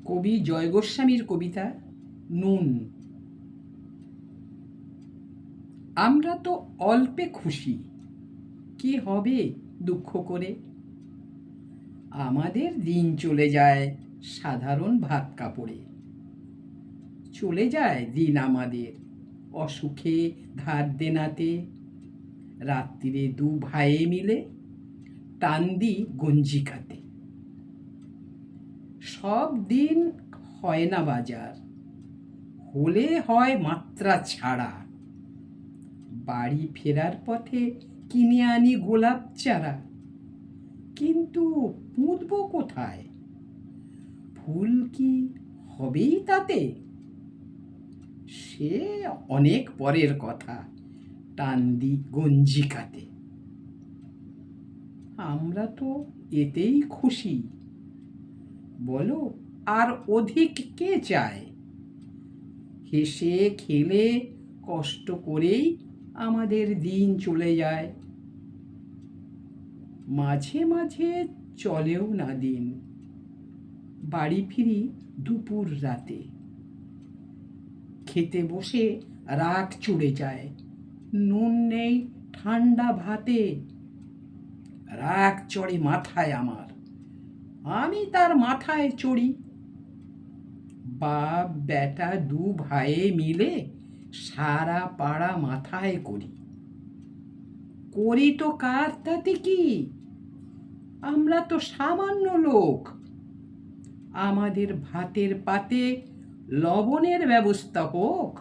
কবি জয় গোস্বামীর কবিতা নুন। আমরা তো অল্পে খুশি, কি হবে দুঃখ করে। আমাদের দিন চলে যায় সাধারণ ভাত কাপড়ে। চলে যায় দিন আমাদের অসুখে ধার দেনাতে। রাত্রিরে দু ভাইয়ে মিলে টান দি গঞ্জিকাতে। সব দিন হয় না বাজার, হলে হয় মাত্রা ছাড়া। বাড়ি ফেরার পথে কিনে আনি গোলাপ চারা, কিন্তু পুঁতব কোথায়? ফুল কি হবেই তাতে? সে অনেক পরের কথা, টান দি গঞ্জিকাতে। আমরা তো এতেই খুশি, বলো আর অধিক কে চায়? হেসে খেলে কষ্ট করেই আমাদের দিন চলে যায়। মাঝে মাঝে চলেও না দিন, বাড়ি ফিরি দুপুর রাতে। খেতে বসে রাগ চড়ে যায়, নুন নেই ঠান্ডা ভাতে। রাগ চড়ে মাথায় আমার, আমি তার মাথায় চড়ি। বাপ বেটা দু ভাইয়ে মিলে সারা পাড়া মাথায় করি। করি তো কার তাতে কি, আমরা তো সামান্য লোক। আমাদের ভাতের পাতে লবণের ব্যবস্থা হোক।